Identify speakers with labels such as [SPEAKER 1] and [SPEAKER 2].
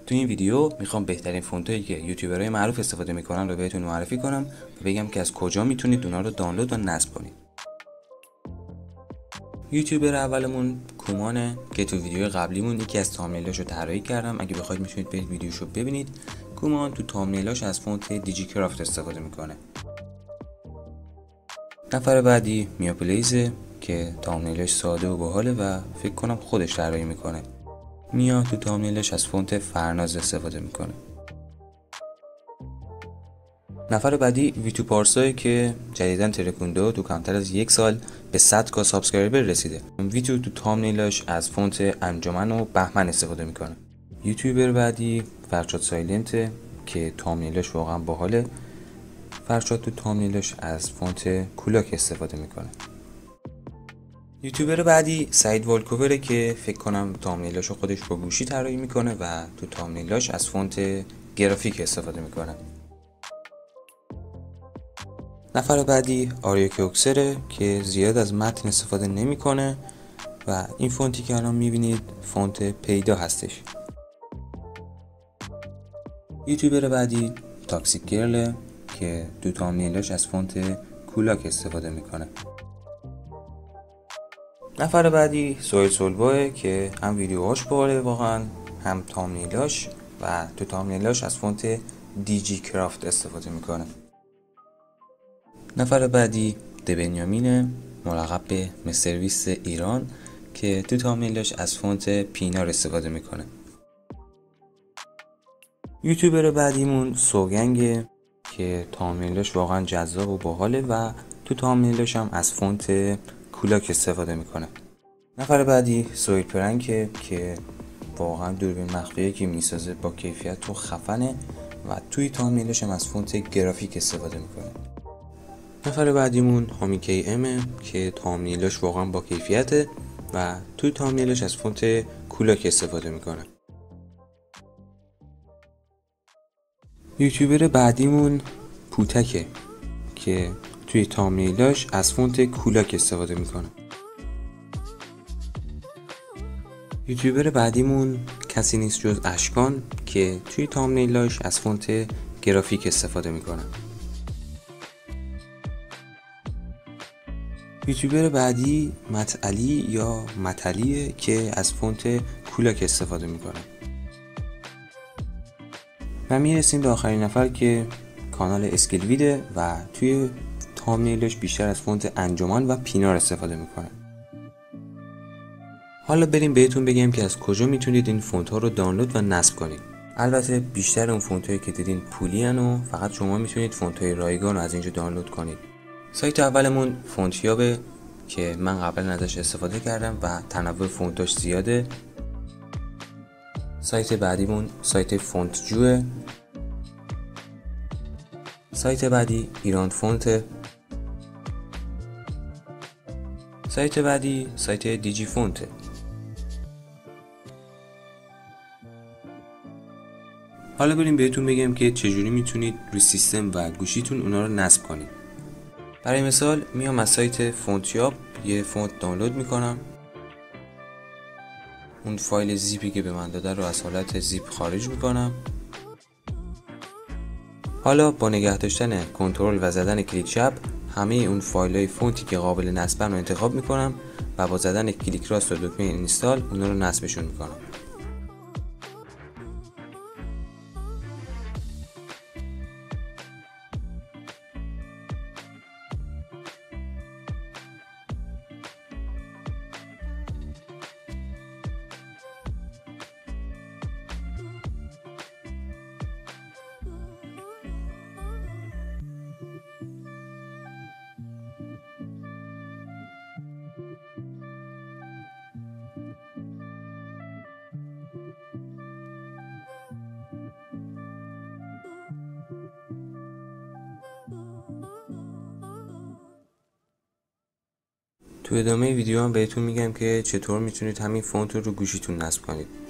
[SPEAKER 1] تو این ویدیو میخوام بهترین فونتایی که یوتیوبرهای معروف استفاده میکنن رو بهتون معرفی کنم و بگم که از کجا میتونید اونا رو دانلود و نصب کنید. یوتیوبر اولمون کومانه که تو ویدیو قبلیمون یکی از تامنیلاشو طراحی کردم. اگه بخواید میتونید برید ویدیوشو ببینید. کومان تو تامنیلاش از فونت دیجی کرافت استفاده میکنه. نفر بعدی میاپلیزه که تامنیلاش ساده و باحاله و فکر کنم خودش طراحی میکنه. میا تو تامنیلش از فونت فرناز استفاده میکنه. نفر بعدی ویتو پارسایی که جدیداً ترکونده و تو کمتر از 1 سال به 100,000 سابسکرایبر رسیده. ویتو تو تامنیلاش از فونت انجمن و بهمن استفاده میکنه. یوتیوبر بعدی فرشاد سایلنته که تامنیلاش واقعا باحاله. فرشاد تو تامنیلاش از فونت کولاک استفاده میکنه. یوتیوبر بعدی سعید والکووره که فکر کنم تامنیلاشو خودش با گوشی طراحی میکنه و تو تامنیلاش از فونت گرافیک استفاده میکنه. نفر بعدی آریا کوکسره که زیاد از متن استفاده نمیکنه و این فونتی که الان میبینید فونت پیدا هستش. یوتیوبر بعدی تاکسیک گرله که تو تامنیلاش از فونت کولاک استفاده میکنه. نفر بعدی سویل سولباه که هم ویدیوهاش باحاله واقعا، هم تامنیلاش و تو تامنیلاش از فونت دیجی کرافت استفاده میکنه. نفر بعدی دبنیامینه ملقب به مسترویس ایران که تو تامنیلاش از فونت پینار استفاده میکنه. یوتیوبر بعدیمون سوگنگه که تامنیلاش واقعا جذاب و باحاله و تو تامنیلاش هم از فونت کولاک استفاده میکنه. نفر بعدی سویل پرنکه که واقعا دوربین مخفیه که میسازه با کیفیت و خفنه و توی تامنیلاش هم از فونت گرافیک استفاده میکنه. نفر بعدیمون هامی امه که تامنیلاش واقعا با کیفیته و توی تامنیلاش از فونت کولاک استفاده میکنه. یوتیوبر بعدیمون پوتکه که توی تامنیلاش از فونت کولاک استفاده میکنه. یوتیوبر بعدیمون کسی نیست جز اشکان که توی تامنیلاش از فونت گرافیک استفاده میکنه. یوتیوبر بعدی متعلی یا متعلیه که از فونت کولاک استفاده میکنه. و میرسیم به آخرین نفر که کانال اسکیلویده و توی تامنیلش بیشتر از فونت انجمن و پینار استفاده میکنه. حالا بریم بهتون بگم که از کجا میتونید این فونت ها رو دانلود و نصب کنید. البته بیشتر اون فونت هایی که دیدین پولی ان و فقط شما میتونید فونت های رایگان رو از اینجا دانلود کنید. سایت اولمون فونتیابه که من قبلا ازش استفاده کردم و تنوع فونتاش زیاده. سایت بعدیمون سایت فونت جوه. سایت بعدی ایران فونت. سایت بعدی سایت دیجی فونت. حالا بریم بهتون بگم که چجوری میتونید روی سیستم و گوشیتون اونا رو نصب کنید. برای مثال میام از سایت فونتیاب یه فونت دانلود میکنم. اون فایل زیپی که به من داده رو از حالت زیپ خارج میکنم. حالا با نگه داشتن کنترل و زدن کلیک چپ همه اون فایل‌های فونتی که قابل نصبن رو انتخاب میکنم و با زدن کلیک راست و دکمه اینستال اونا رو نصبشون میکنم. تو ادامه ویدیو هم بهتون میگم که چطور میتونید همین فونت رو گوشیتون نصب کنید.